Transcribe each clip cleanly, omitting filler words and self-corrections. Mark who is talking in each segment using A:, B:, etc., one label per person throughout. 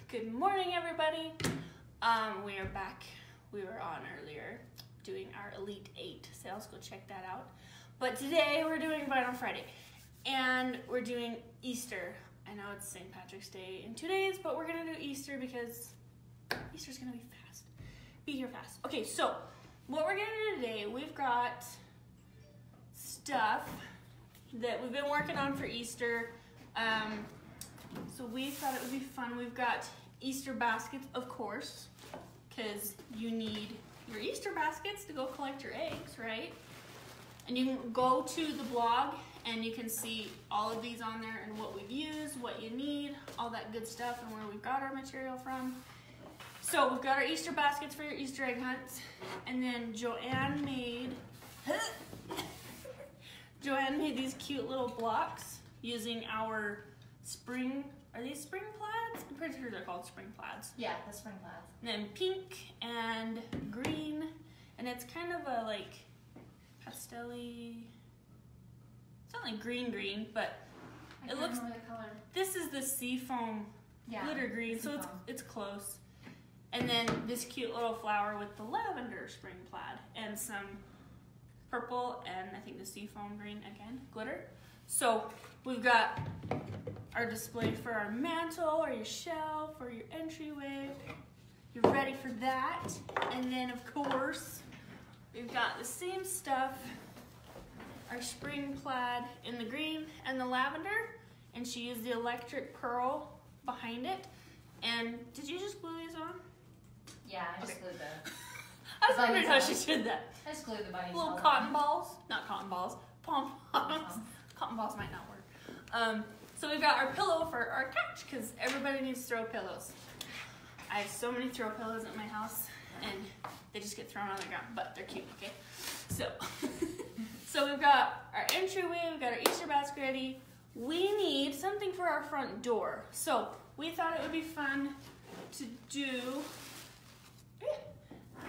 A: Good morning, everybody. We are back. We were on earlier doing our Elite 8 sales. Go check that out. But today we're doing Vinyl Friday, and we're doing Easter. I know it's St. Patrick's Day in 2 days, but we're gonna do Easter because Easter's gonna be fast. Be here fast. Okay, so what we're gonna do today, we've got stuff that we've been working on for Easter. So we thought it would be fun. We've got Easter baskets, of course, because you need your Easter baskets to go collect your eggs, right? And you can go to the blog and you can see all of these on there and what we've used, what you need, all that good stuff, and where we've got our material from. So we've got our Easter baskets for your Easter egg hunts, and then Joanne made these cute little blocks using our spring, are these spring plaids? I'm pretty sure they're called spring plaids.
B: Yeah, the spring plaids.
A: And then pink and green, and it's kind of a like pastel-y, it's not like green, but it looks,
B: the color.
A: This is the seafoam glitter green, so it's close. And then this cute little flower with the lavender spring plaid and some purple and I think the seafoam green again, glitter. So we've got our display for our mantle or your shelf or your entryway. You're ready for that. And then of course, we've got the same stuff, our spring plaid in the green and the lavender, and she used the electric pearl behind it. And did you just glue these on?
B: Yeah, I just glued the...
A: I was wondering how she did that.
B: I just glued the bunnies.
A: Little cotton balls, not cotton balls, pom-poms. Cotton balls might not work. So we've got our pillow for our couch because everybody needs throw pillows. I have so many throw pillows at my house and they just get thrown on the ground, but they're cute, okay? So we've got our entryway, we've got our Easter basket ready. We need something for our front door. So we thought it would be fun to do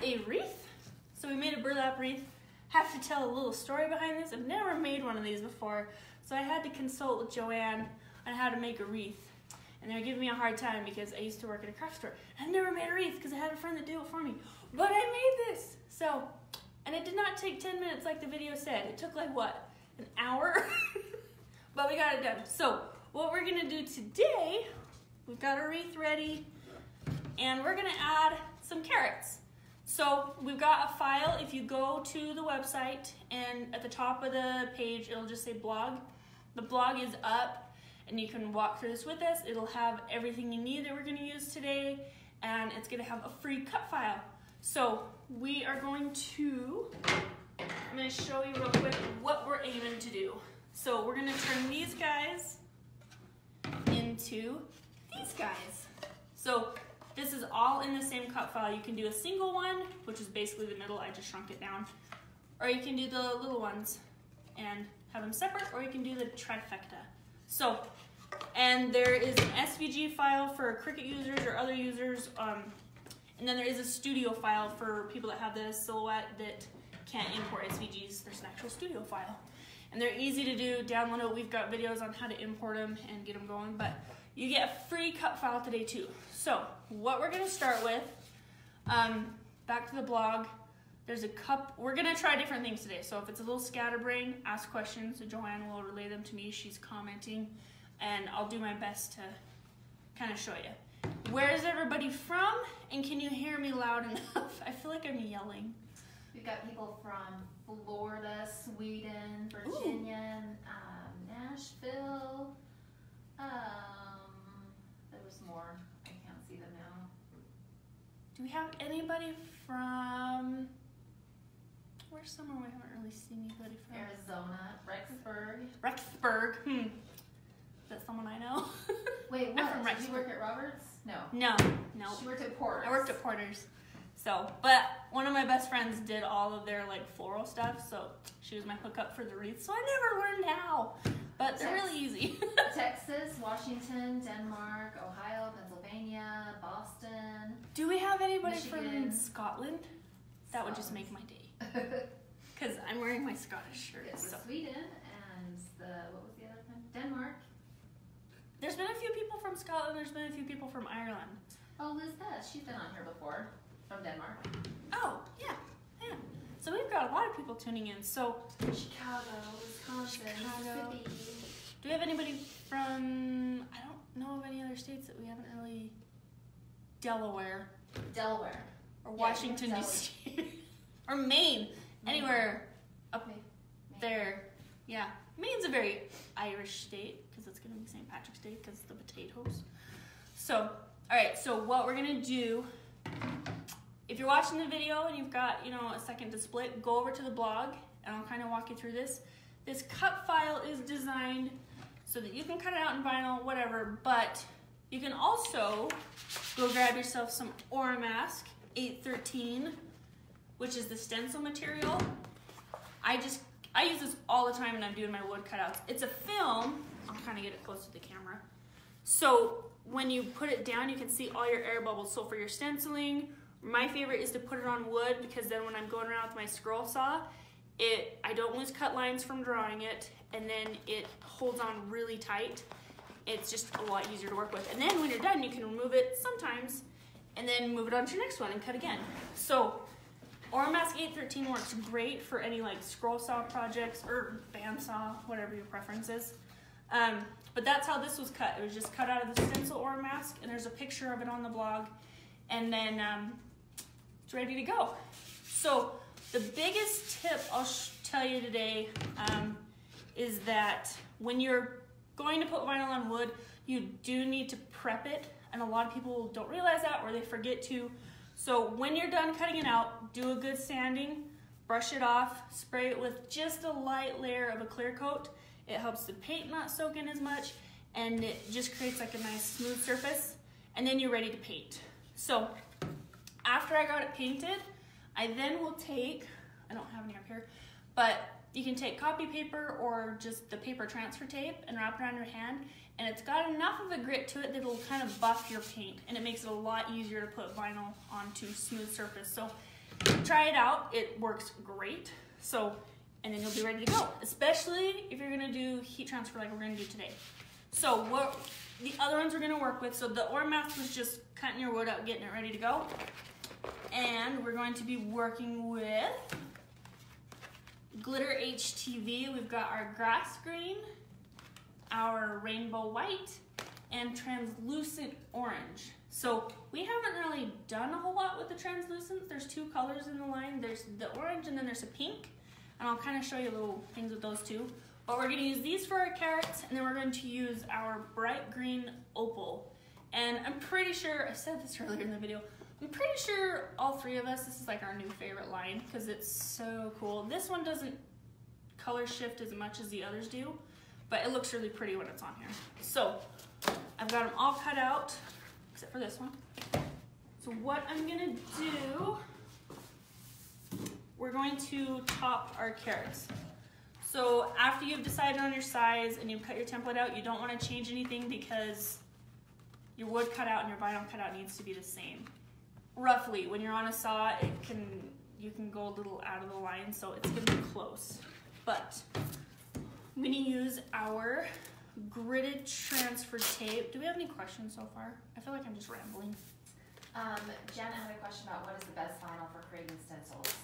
A: a wreath. So we made a burlap wreath. Have to tell a little story behind this. I've never made one of these before, so I had to consult with Joanne on how to make a wreath. And they're giving me a hard time because I used to work at a craft store. I never made a wreath because I had a friend that did it for me. But I made this. So, and it did not take 10 minutes like the video said. It took like what, an hour? But we got it done. So what we're gonna do today, we've got our wreath ready and we're gonna add some carrots. So we've got a file. If you go to the website and at the top of the page, it'll just say blog. The blog is up and you can walk through this with us. It'll have everything you need that we're gonna use today, and it's gonna have a free cut file. So we are going to, I'm gonna show you real quick what we're aiming to do. So we're gonna turn these guys into these guys. So this is all in the same cut file. You can do a single one, which is basically the middle. I just shrunk it down. Or you can do the little ones and have them separate, or you can do the trifecta. So, and there is an SVG file for Cricut users or other users, and then there is a studio file for people that have the silhouette that can't import SVGs. There's an actual studio file. And they're easy to do, download it. We've got videos on how to import them and get them going, but you get a free cut file today too. So what we're gonna start with, back to the blog, there's a cup, we're gonna try different things today. So if it's a little scatterbrain, ask questions. Joanne will relay them to me. She's commenting and I'll do my best to kind of show you. Where is everybody from? And can you hear me loud enough? I feel like I'm yelling.
B: We've got people from Florida, Sweden, Virginia, Nashville. There was more. I can't see them now.
A: Do we have anybody from, where's somewhere we haven't really seen anybody from?
B: Arizona, Rexburg.
A: Rexburg. Is that someone I know?
B: Wait, what?
A: I'm from
B: Did you work at Roberts? No.
A: No.
B: She worked at Porter's.
A: I worked at Porter's. So, but one of my best friends did all of their like floral stuff, so she was my hookup for the wreath. So I never learned how, but they're really easy.
B: Texas, Washington, Denmark, Ohio, Pennsylvania, Boston.
A: Do we have anybody
B: Michigan.
A: from Scotland? That would just make my day. Because I'm wearing my Scottish shirt.
B: It's
A: so.
B: Sweden and what was the other one? Denmark.
A: There's been a few people from Scotland, there's been a few people from Ireland.
B: Oh, Liz Beth, she's been on here before, from Denmark.
A: Oh, yeah. So we've got a lot of people tuning in. So
B: Chicago, Wisconsin, Mississippi.
A: Do we have anybody from, I don't know of any other states that we haven't really, Delaware. Or Washington, D.C. or Maine. Anywhere up
B: Maine.
A: there. Yeah. Maine's a very Irish state because it's going to be St. Patrick's Day because of the potatoes. So, all right. So what we're going to do, if you're watching the video and you've got, a second to split, go over to the blog and I'll kind of walk you through this. This cut file is designed so that you can cut it out in vinyl, whatever, but you can also go grab yourself some Oramask 813, which is the stencil material. I use this all the time when I'm doing my wood cutouts. It's a film. I'll kind of get it close to the camera. So when you put it down, you can see all your air bubbles. So for your stenciling, my favorite is to put it on wood because then when I'm going around with my scroll saw, I don't lose cut lines from drawing it, and then it holds on really tight. It's just a lot easier to work with. And then when you're done, you can remove it sometimes and then move it on to your next one and cut again. So Oramask 813 works great for any like scroll saw projects or bandsaw, whatever your preference is. But that's how this was cut. It was just cut out of the stencil Oramask, and there's a picture of it on the blog. And then it's ready to go. So the biggest tip I'll tell you today is that when you're going to put vinyl on wood, you do need to prep it, and a lot of people don't realize that or they forget to. So when you're done cutting it out, do a good sanding, brush it off, spray it with just a light layer of a clear coat. It helps the paint not soak in as much, and it just creates like a nice smooth surface, and then you're ready to paint. So after I got it painted, I then will take, I don't have any up here, but you can take copy paper or just the paper transfer tape and wrap it around your hand, and it's got enough of a grit to it that it'll kind of buff your paint, and it makes it a lot easier to put vinyl onto smooth surface. So try it out, it works great. So, and then you'll be ready to go, especially if you're gonna do heat transfer like we're gonna do today. So what the other ones we're gonna work with, so the Oramask was just cutting your wood out, getting it ready to go. And we're going to be working with Glitter HTV. We've got our grass green, our rainbow white, and translucent orange. So we haven't really done a whole lot with the translucent. There's two colors in the line. There's the orange and then there's a pink. And I'll kind of show you little things with those two. But we're gonna use these for our carrots, and then we're going to use our bright green opal. And I'm pretty sure, I said this earlier in the video, I'm pretty sure all three of us, this is like our new favorite line because it's so cool. This one doesn't color shift as much as the others do, but it looks really pretty when it's on here. So I've got them all cut out, except for this one. So what I'm gonna do, we're going to top our carrots. So after you've decided on your size and you've cut your template out, you don't want to change anything because your wood cutout and your vinyl cutout needs to be the same. Roughly, when you're on a saw, you can go a little out of the line, so it's gonna be close. But I'm gonna use our gridded transfer tape. Do we have any questions so far? I feel like I'm just rambling.
B: Jen had a question about what is the best vinyl for creating stencils.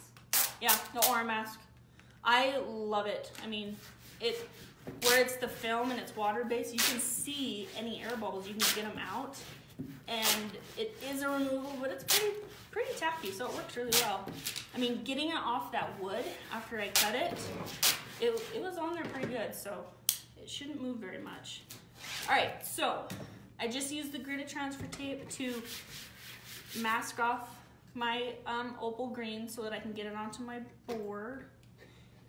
A: Yeah, the Oramask. I love it. I mean, where it's the film and it's water-based, you can see any air bubbles. You can get them out. And it is a removal, but it's pretty tacky, so it works really well. I mean, getting it off that wood after I cut it, it was on there pretty good, so it shouldn't move very much. All right, so I just used the gridded transfer tape to mask off my opal green so that I can get it onto my board.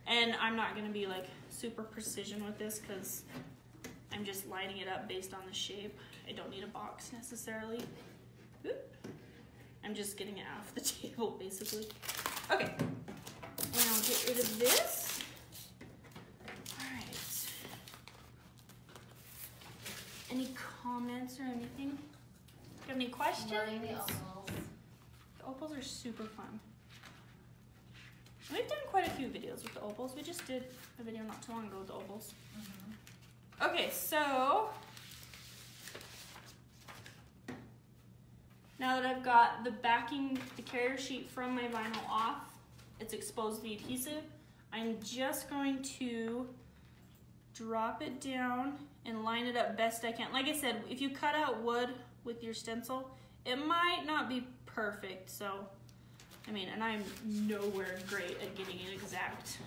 A: And I'm not gonna be like super precision with this because I'm just lining it up based on the shape. I don't need a box necessarily. Oop. I'm just getting it off the table basically. Okay, and I'll get rid of this. All right. Any comments or anything? Do you have any questions?
B: Learning the opals.
A: The opals are super fun. We've done quite a few videos with the opals. We just did a video not too long ago with the opals. Okay, so Now that I've got the backing, the carrier sheet from my vinyl off, it's exposed the adhesive, I'm just going to drop it down and line it up best I can. Like I said, if you cut out wood with your stencil, it might not be perfect, so, I mean, and I'm nowhere great at getting it exact.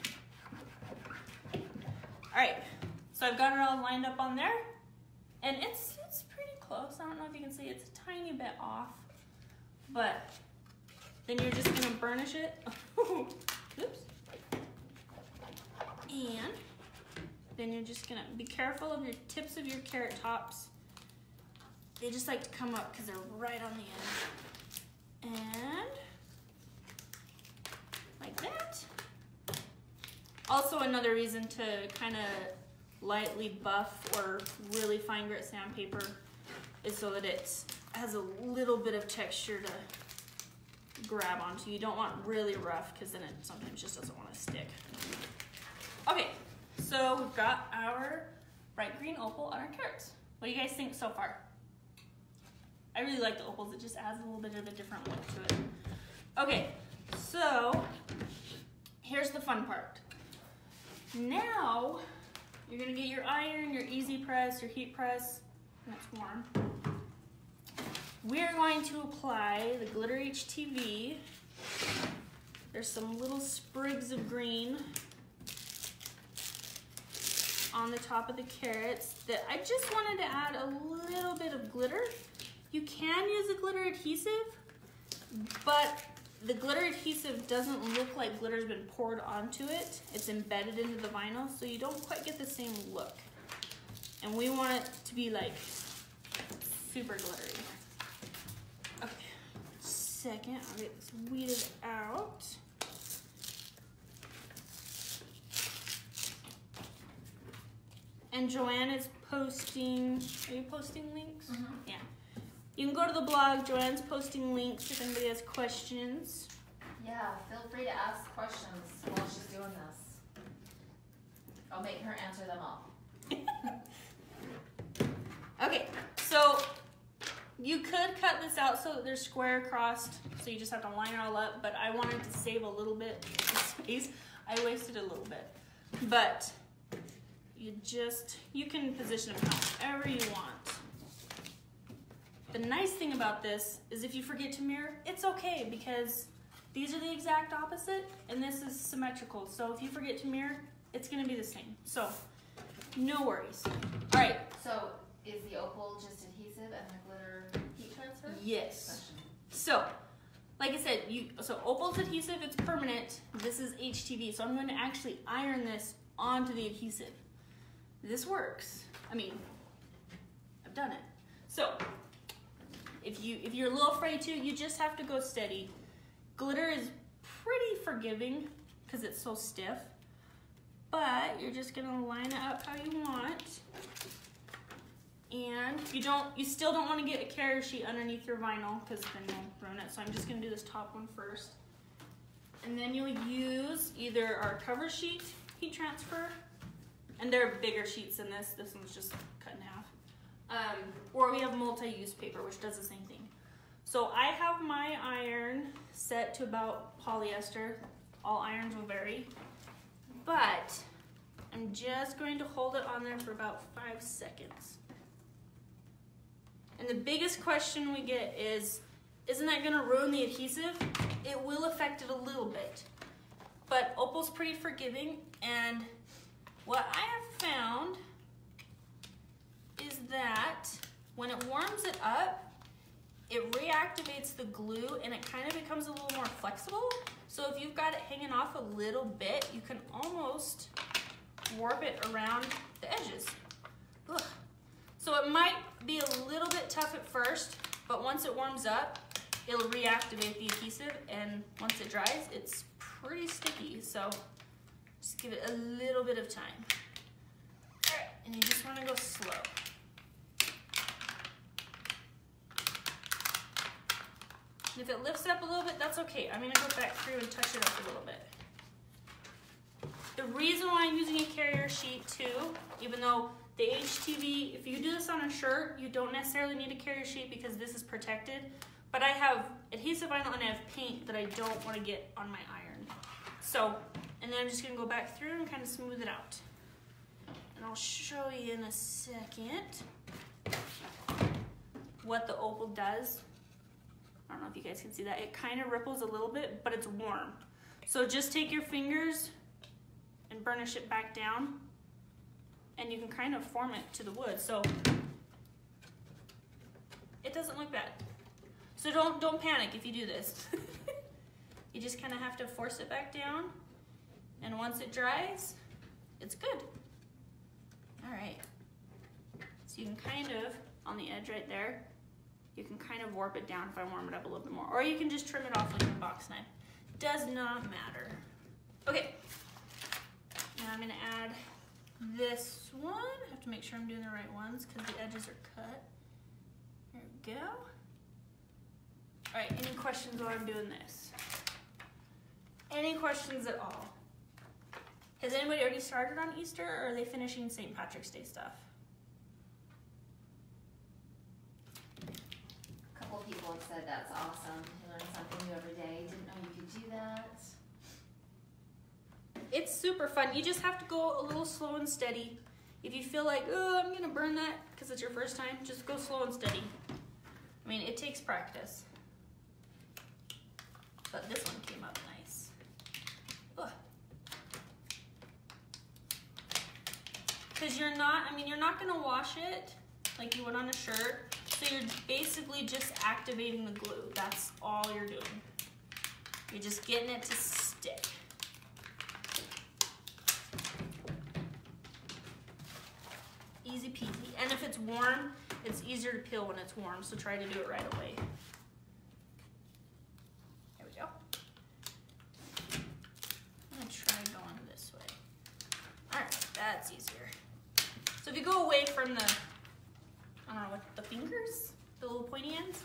A: All right, so I've got it all lined up on there, and it's pretty close. I don't know if you can see, it's a tiny bit off, but then you're just gonna burnish it. Oops. And then you're just gonna be careful of your tips of your carrot tops. They just like to come up because they're right on the edge. And like that. Also another reason to kind of lightly buff or really fine grit sandpaper is so that it has a little bit of texture to grab onto. You don't want really rough because then it sometimes just doesn't want to stick. Okay, so we've got our bright green opal on our carrots. What do you guys think so far? I really like the opals, it just adds a little bit of a different look to it. Okay, so here's the fun part. Now, you're gonna get your iron, your easy press, your heat press, and it's warm. We're going to apply the glitter HTV. There's some little sprigs of green on the top of the carrots that I just wanted to add a little bit of glitter. You can use a glitter adhesive, but the glitter adhesive doesn't look like glitter's been poured onto it. It's embedded into the vinyl, so you don't quite get the same look. And we want it to be like super glittery. Okay, second, I'll get this weeded out. And Joanne is posting, are you posting links? Mm-hmm. Yeah. You can go to the blog, Joanne's posting links if anybody has questions.
B: Yeah, feel free to ask questions while she's doing this. I'll make her answer them all.
A: Okay, so you could cut this out so that they're square crossed, so you just have to line it all up, but I wanted to save a little bit of space. I wasted a little bit, but you can position them however you want. The nice thing about this is if you forget to mirror, it's okay because these are the exact opposite and this is symmetrical. So if you forget to mirror, it's gonna be the same. So no worries. All right.
B: So is the opal just adhesive and the glitter heat transfer?
A: Yes. So like I said, so opal's adhesive, it's permanent. This is HTV. So I'm going to actually iron this onto the adhesive. This works. I mean, I've done it. So if you're a little afraid to, you just have to go steady. Glitter is pretty forgiving because it's so stiff, but you're just gonna line it up how you want. And you still don't want to get a carrier sheet underneath your vinyl because then you'll ruin it. So I'm just gonna do this top one first. And then you'll use either our cover sheet heat transfer, and there are bigger sheets than this. This one's just cut in half. Or we have multi-use paper, which does the same thing. So I have my iron set to about polyester. All irons will vary. But I'm just going to hold it on there for about 5 seconds. And the biggest question we get is, isn't that gonna ruin the adhesive? It will affect it a little bit. But opal's pretty forgiving, and what I have found is that when it warms it up, it reactivates the glue and it kind of becomes a little more flexible. So if you've got it hanging off a little bit, you can almost warp it around the edges. Ugh. So it might be a little bit tough at first, but once it warms up, it'll reactivate the adhesive, and once it dries, it's pretty sticky. So just give it a little bit of time. All right, and you just want to go slow. And if it lifts up a little bit, that's okay. I'm gonna go back through and touch it up a little bit. The reason why I'm using a carrier sheet too, even though the HTV, if you do this on a shirt, you don't necessarily need a carrier sheet because this is protected. But I have adhesive vinyl and I have paint that I don't want to get on my iron. So, and then I'm just going to go back through and kind of smooth it out. And I'll show you in a second what the opal does. I don't know if you guys can see that. It kind of ripples a little bit, but it's warm. So just take your fingers and burnish it back down, and you can kind of form it to the wood. So it doesn't look bad. So don't panic if you do this. You just kind of have to force it back down, and once it dries, it's good. All right. So you can kind of, on the edge right there, you can kind of warp it down if I warm it up a little bit more. Or you can just trim it off with a box knife. Does not matter. Okay. Now I'm gonna add this one. I have to make sure I'm doing the right ones because the edges are cut. There we go. All right, any questions while I'm doing this? Any questions at all? Has anybody already started on Easter, or are they finishing St. Patrick's Day stuff?
B: A couple people have said that's awesome. You learn something new every day. Didn't know you could do that.
A: It's super fun. You just have to go a little slow and steady. If you feel like, oh, I'm gonna burn that because it's your first time, just go slow and steady. I mean, it takes practice. But this one came up nice. Because you're not gonna wash it like you would on a shirt. So you're basically just activating the glue. That's all you're doing. You're just getting it to stick. Easy peasy. And if it's warm, it's easier to peel when it's warm, so try to do it right away. There we go. I'm gonna try going this way. All right, that's easier. So if you go away from the, I don't know, what, the fingers, the little pointy ends,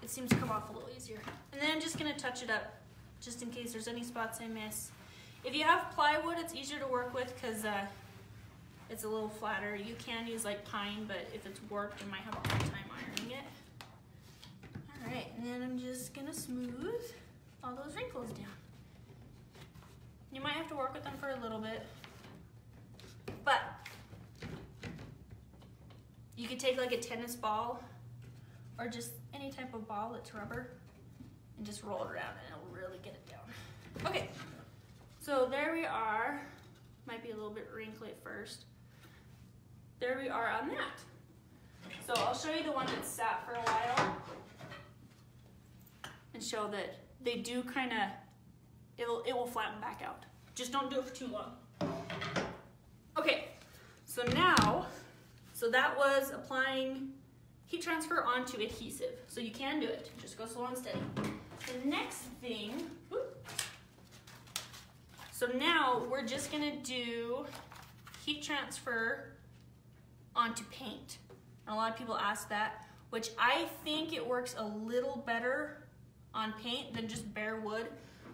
A: it seems to come off a little easier. And then I'm just gonna touch it up, just in case there's any spots I miss. If you have plywood, it's easier to work with because it's a little flatter. You can use like pine, but if it's warped, you might have a hard time ironing it. All right, and then I'm just gonna smooth all those wrinkles down. You might have to work with them for a little bit, but you could take like a tennis ball or just any type of ball that's rubber and just roll it around and it'll really get it down. Okay, so there we are. Might be a little bit wrinkly at first. There we are on that. So I'll show you the one that's sat for a while and show that they do kind of, it will flatten back out. Just don't do it for too long. Okay, so now, so that was applying heat transfer onto adhesive. So you can do it, just go slow and steady. The next thing, so now we're just gonna do heat transfer onto paint. And a lot of people ask that, which I think it works a little better on paint than just bare wood.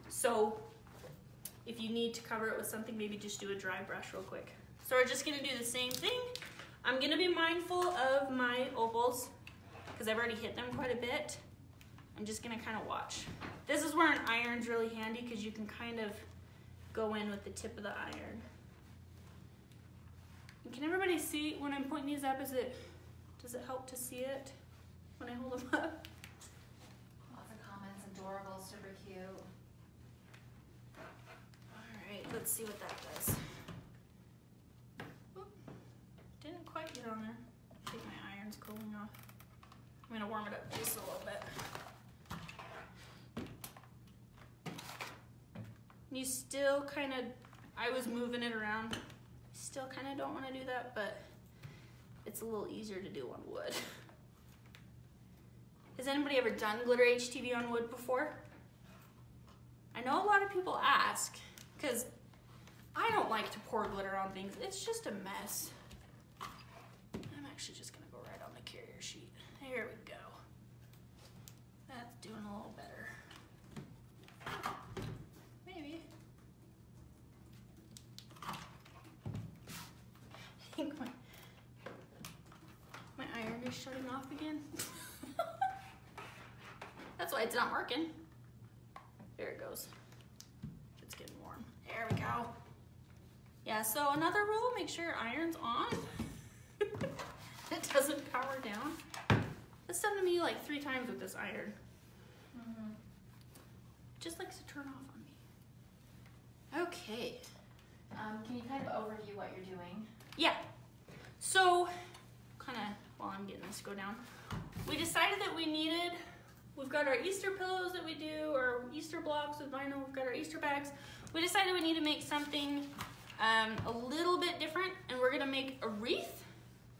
A: So if you need to cover it with something, maybe just do a dry brush real quick. So we're just gonna do the same thing. I'm gonna be mindful of my opals because I've already hit them quite a bit. I'm just gonna kind of watch. This is where an iron's really handy because you can kind of go in with the tip of the iron. And can everybody see when I'm pointing these up? Does it help to see it when I hold them up?
B: Lots of comments, adorable, super cute.
A: Alright, let's see what that does. Oop, didn't quite get on there. I think my iron's cooling off. I'm gonna warm it up just a little bit. You still kind of, I was moving it around. Still kind of don't want to do that, but it's a little easier to do on wood. Has anybody ever done glitter HTV on wood before? I know a lot of people ask, because I don't like to pour glitter on things. It's just a mess. I'm actually just gonna go right on the carrier sheet. There we go. That's doing a little better. Maybe. I think my iron is shutting off again. That's why it's not working. There it goes. It's getting warm. There we go. Yeah, so another rule, make sure your iron's on. It doesn't power down. That's done to me like 3 times with this iron. Just likes to turn off on me. Okay.
B: Can you kind of overview what you're doing?
A: Yeah. So, kind of while I'm getting this to go down, we decided that we've got our Easter pillows that we do, our Easter blocks with vinyl, we've got our Easter bags. We decided we need to make something a little bit different, and we're gonna make a wreath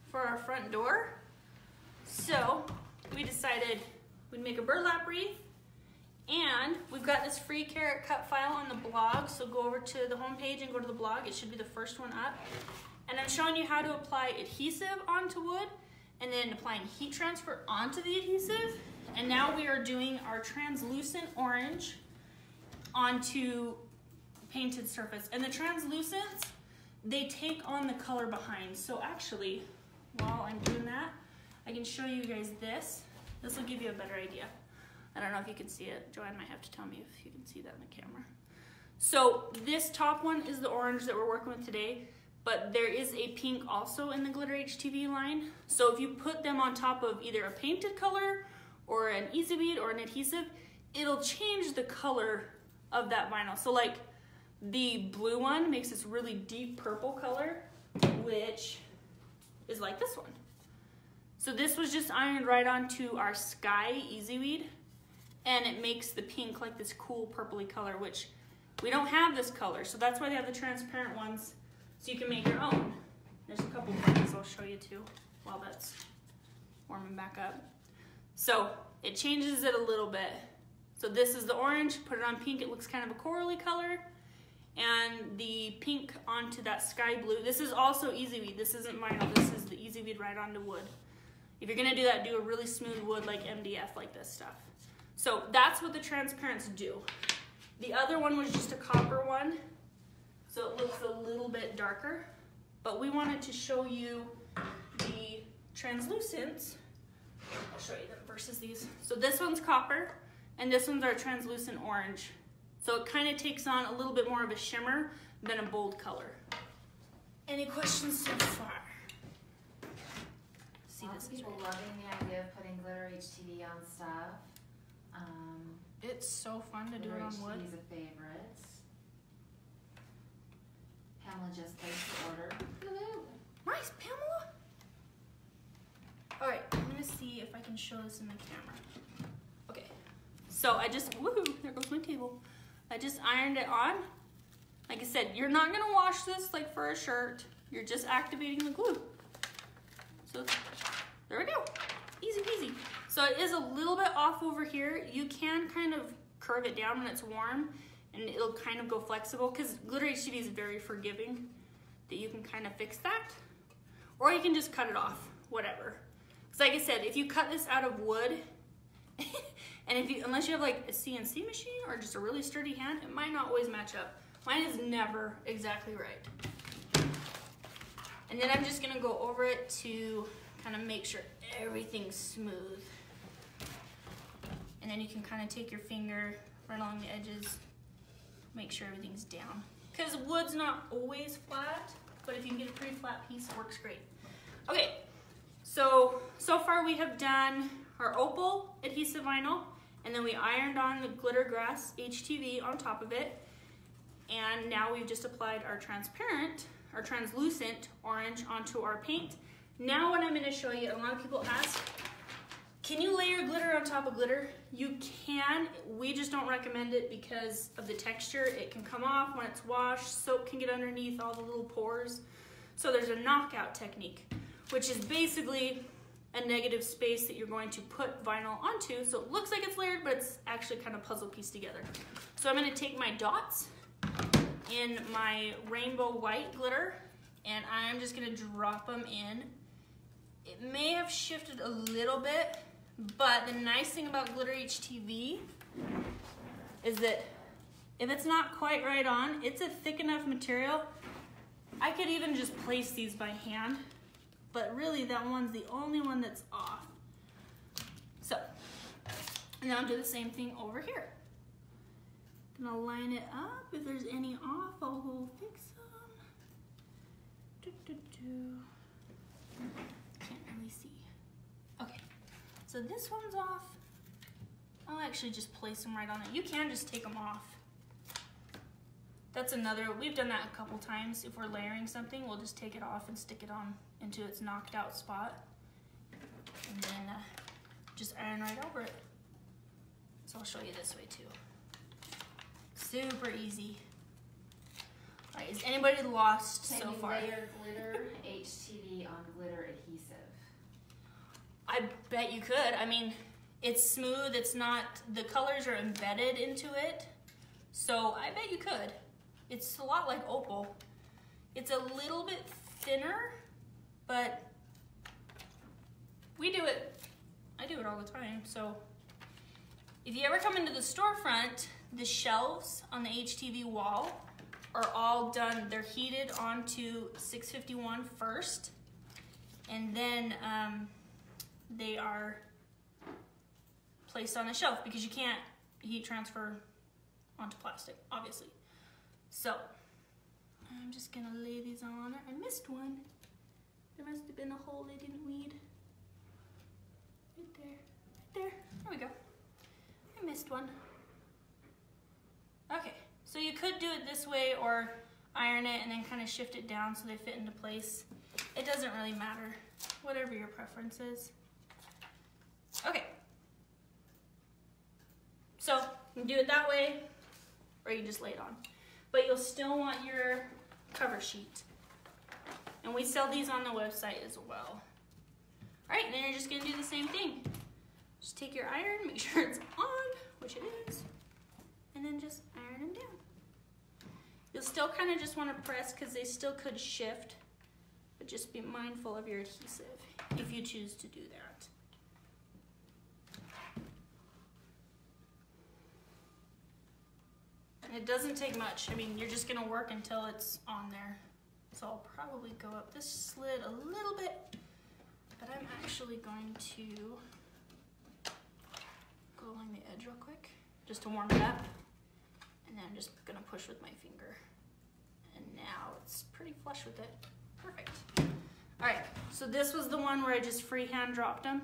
A: for our front door. So we decided we'd make a burlap wreath, and we've got this free carrot cut file on the blog, so go over to the home page and go to the blog. It should be the first one up. And I'm showing you how to apply adhesive onto wood, and then applying heat transfer onto the adhesive. And now we are doing our translucent orange onto painted surface. And the translucents, they take on the color behind. So actually, while I'm doing that, I can show you guys this. This will give you a better idea. I don't know if you can see it. Joanne might have to tell me if you can see that in the camera. So this top one is the orange that we're working with today, but there is a pink also in the Glitter HTV line. So if you put them on top of either a painted color or an easy bead or an adhesive, it'll change the color of that vinyl. So like the blue one makes this really deep purple color, which is like this one. So this was just ironed right onto our sky easy weed, and it makes the pink like this cool purpley color, which we don't have this color. So that's why they have the transparent ones, so you can make your own. There's a couple buttons I'll show you too while that's warming back up. So it changes it a little bit. So this is the orange, put it on pink, it looks kind of a corally color. And the pink onto that sky blue. This is also easy weed, this isn't vinyl, this is the easy weed right onto wood. If you're gonna do that, do a really smooth wood like MDF, like this stuff. So that's what the transparents do. The other one was just a copper one, so it looks a little bit darker. But we wanted to show you the translucents. I'll show you them versus these. So this one's copper, and this one's our translucent orange. So it kind of takes on a little bit more of a shimmer than a bold color. Any questions so far? See
B: Lots
A: this
B: of people loving the idea of putting Glitter HTV on stuff.
A: It's so fun to do it on wood.
B: Glitter HTV is a favorite. Pamela just placed the order. Woo-hoo.
A: Nice, Pamela. All right, I'm gonna see if I can show this in the camera. Okay, so I just, woohoo, there goes my table. I just ironed it on. Like I said, you're not gonna wash this like for a shirt. You're just activating the glue. So there we go, easy peasy. So it is a little bit off over here. You can kind of curve it down when it's warm and it'll kind of go flexible, because Glitter HTV is very forgiving that you can kind of fix that. Or you can just cut it off, whatever. Because like I said, if you cut this out of wood, and unless you have like a CNC machine or just a really sturdy hand, it might not always match up. Mine is never exactly right. And then I'm just gonna go over it to kind of make sure everything's smooth. And then you can kind of take your finger, run along the edges, make sure everything's down. Because wood's not always flat, but if you can get a pretty flat piece, it works great. Okay, so far we have done our opal adhesive vinyl, and then we ironed on the glitter grass HTV on top of it. And now we've just applied our transparent, our translucent orange onto our paint. Now what I'm gonna show you, a lot of people ask, can you layer glitter on top of glitter? You can, we just don't recommend it because of the texture. It can come off when it's washed, soap can get underneath all the little pores. So there's a knockout technique, which is basically a negative space that you're going to put vinyl onto, so it looks like it's layered, but it's actually kind of puzzle pieced together. So I'm gonna take my dots in my rainbow white glitter, and I'm just gonna drop them in. It may have shifted a little bit, but the nice thing about Glitter HTV is that if it's not quite right on, it's a thick enough material. I could even just place these by hand, but really that one's the only one that's off. So And then I'll do the same thing over here. Gonna line it up. If there's any off, I'll go fix them. Can't really see. Okay, so this one's off. I'll actually just place them right on it. You can just take them off. That's another, we've done that a couple times. If we're layering something, we'll just take it off and stick it on into its knocked out spot. And then just iron right over it. So I'll show you this way too. Super easy. All right, is anybody lost so far?
B: Can you layer glitter HTV on glitter adhesive?
A: I bet you could. I mean, it's smooth, it's not, the colors are embedded into it. So I bet you could. It's a lot like opal. It's a little bit thinner, but we do it. I do it all the time. So if you ever come into the storefront, the shelves on the HTV wall are all done. They're heated onto 651 first, and then they are placed on a shelf because you can't heat transfer onto plastic, obviously. So I'm just gonna lay these on. I missed one. There must have been a hole they didn't weed. Right there, right there. There we go. I missed one. Okay, so you could do it this way or iron it and then kind of shift it down so they fit into place. It doesn't really matter, whatever your preference is. Okay. So you can do it that way, or you can just lay it on. But you'll still want your cover sheet. And we sell these on the website as well. All right, and then you're just gonna do the same thing. Just take your iron, make sure it's on, which it is, and then just iron them down. You'll still kind of just want to press because they still could shift, but just be mindful of your adhesive if you choose to do that. It doesn't take much. I mean, you're just gonna work until it's on there. So I'll probably go up this slit a little bit, but I'm actually going to go along the edge real quick, just to warm it up. And then I'm just gonna push with my finger. And now it's pretty flush with it. Perfect. All right, so this was the one where I just freehand dropped them.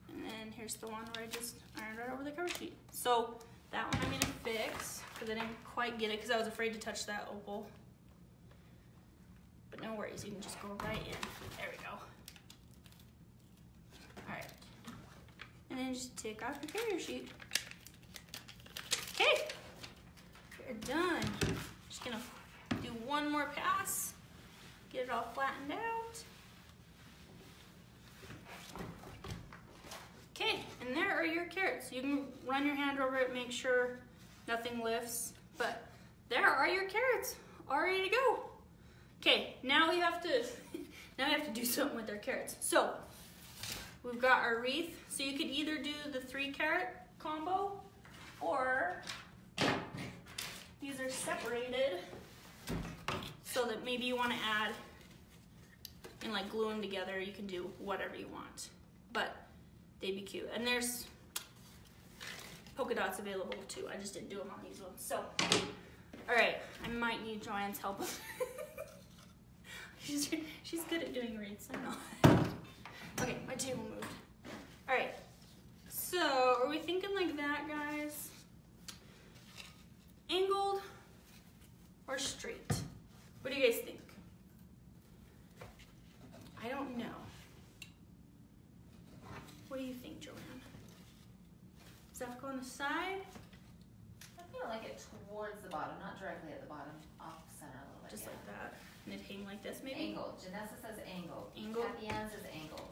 A: And then here's the one where I just ironed right over the cover sheet. So that one I'm gonna fix, because I didn't quite get it, because I was afraid to touch that opal. But no worries, you can just go right in. There we go. All right. And then just take off your carrier sheet. Okay, you're done. Just gonna do one more pass, get it all flattened out. Okay, and there are your carrots. You can run your hand over it, make sure nothing lifts, but there are your carrots, all ready to go. Okay, now we have to do something with our carrots. So we've got our wreath. So you could either do the 3-carat combo, or these are separated so that maybe you want to add and like glue them together. You can do whatever you want, but they'd be cute. And there's polka dots available too. I just didn't do them on these ones. So, all right, I might need Joanne's help. She's good at doing wreaths, I know. Okay, my table moved. All right, so are we thinking like that, guys? Angled or straight? What do you guys think? I don't know. What do you think, Joanne? Does that go on the side?
B: I feel like it towards the bottom, not directly at the bottom, off center a little bit.
A: Just like that. And it hang like this, maybe?
B: Angled. Janessa says angled.
A: Angled?
B: Kathy Ann says angled.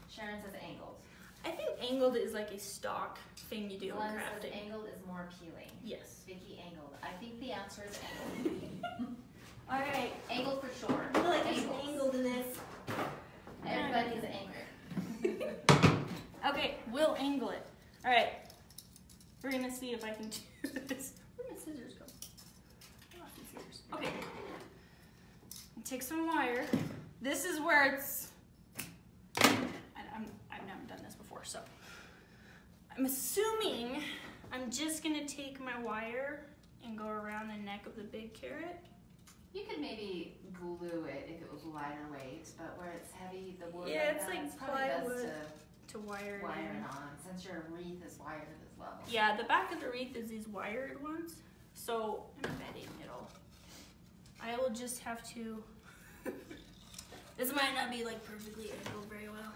B: Sharon says angled.
A: I think angled is like a stock thing you do in
B: Glenn
A: crafting.
B: says angled is more appealing.
A: Yes.
B: Vicky angled. I think the answer is angled.
A: All right.
B: Angled for sure.
A: I feel like there's
B: Angles.
A: angled in this.
B: Everybody's angled.
A: Okay, we'll angle it. All right. We're gonna see if I can do this. Where did my scissors go? I lost my scissors. Okay. Take some wire. This is where it's. I've never done this before, so I'm assuming I'm just gonna take my wire and go around the neck of the big carrot.
B: You could maybe glue it if it was lighter weight, but where it's heavy, the wood.
A: Yeah, it's
B: that,
A: like
B: it's probably best
A: plywood to wire it
B: wire
A: in.
B: it on, since your wreath is wired as well.
A: Yeah, the back of the wreath is these wired ones, so I'm betting I will just have to. This might not be like perfectly angled very well.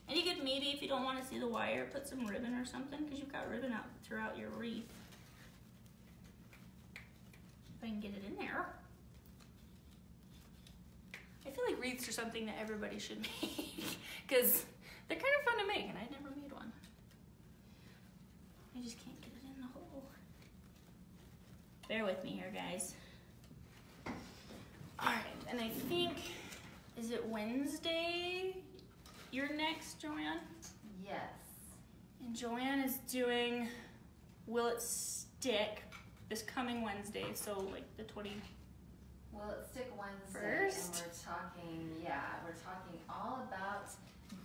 A: And you could maybe, if you don't want to see the wire, put some ribbon or something, because you've got ribbon out throughout your wreath. If I can get it in there. I feel like wreaths are something that everybody should make, because they're kind of fun to make, and I never made one. I just can't get it in the hole. Bear with me here, guys. All right, and I think, is it Wednesday? You're next, Joanne?
B: Yes.
A: And Joanne is doing Will It Stick this coming Wednesday, so like the 20.
B: Will It Stick Wednesday,
A: First.
B: and we're talking all about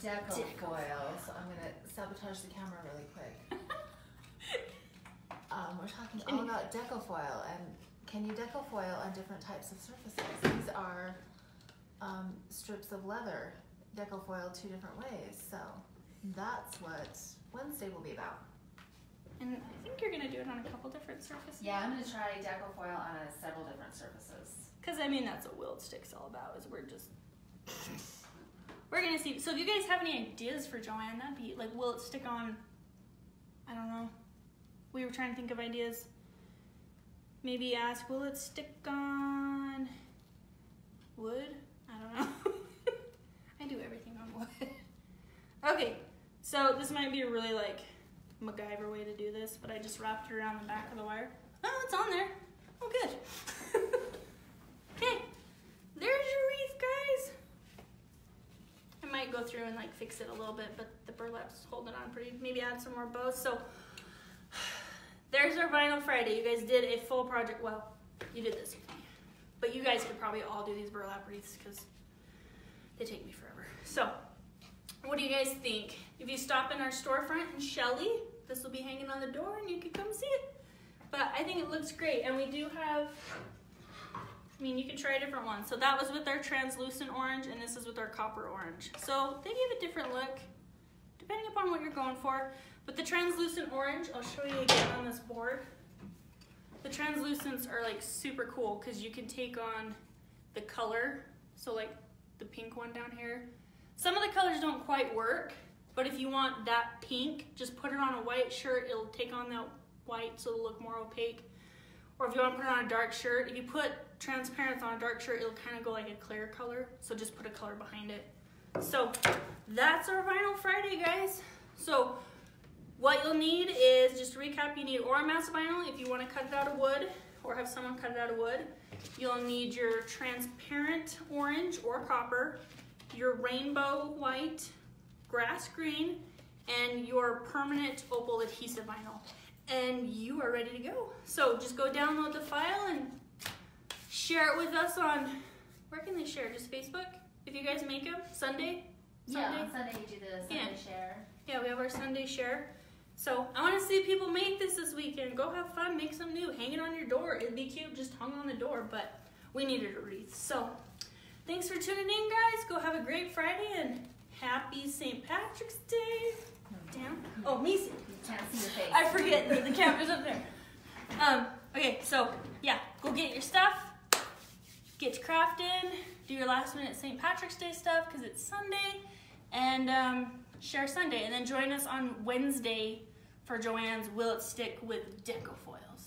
B: deco foil. So I'm gonna sabotage the camera really quick. We're talking all about deco foil, and can you deco foil on different types of surfaces? These are strips of leather. Deco foil 2 different ways, so that's what Wednesday will be about.
A: And I think you're gonna do it on a couple different surfaces.
B: Yeah, I'm gonna try deco foil on several different surfaces.
A: Because I mean, that's what Will It Stick's all about, is we're gonna see. So if you guys have any ideas for Joanne, that'd be like, will it stick on, I don't know. We were trying to think of ideas. Maybe ask, will it stick on wood? I don't know. I do everything on wood. Okay, so this might be a really like MacGyver way to do this, but I just wrapped it around the back of the wire. Oh, it's on there. Oh, good. Okay, there's your wreath, guys. I might go through and like fix it a little bit, but the burlap's holding on pretty. Maybe add some more bows. So there's our Vinyl Friday. You guys did a full project. Well, you did this with me, but you guys could probably all do these burlap wreaths because they take me forever. So what do you guys think? If you stop in our storefront in Shelley, this will be hanging on the door and you can come see it. But I think it looks great. And we do have, I mean, you can try a different one. So that was with our translucent orange, and this is with our copper orange. So they give a different look, depending upon what you're going for. But the translucent orange, I'll show you again on this board. The translucents are like super cool because you can take on the color. So like the pink one down here. Some of the colors don't quite work, but if you want that pink, just put it on a white shirt. It'll take on that white so it'll look more opaque. Or if you want to put it on a dark shirt, if you put transparent on a dark shirt, it'll kind of go like a clear color. So just put a color behind it. So that's our Vinyl Friday, guys. So what you'll need is, just to recap, you need or mass vinyl if you want to cut it out of wood or have someone cut it out of wood. You'll need your transparent orange or copper, your rainbow white, grass green, and your permanent opal adhesive vinyl. And you are ready to go. So just go download the file and share it with us on, where can they share? Just Facebook? If you guys make them? Sunday?
B: Yeah, on Sunday you do the Sunday share.
A: Yeah, we have our Sunday share. So I want to see people make this weekend. Go have fun, make some new, hang it on your door. It'd be cute just hung on the door, but we needed a wreath. So thanks for tuning in, guys. Go have a great Friday and happy St. Patrick's Day. Down. Oh, Misi.
B: You can't see your face.
A: I forget that the camera's up there. Okay, so yeah, go get your stuff, get your craft in, do your last minute St. Patrick's Day stuff because it's Sunday, and share Sunday, and then join us on Wednesday for Joanne's Will It Stick with Deco Foil.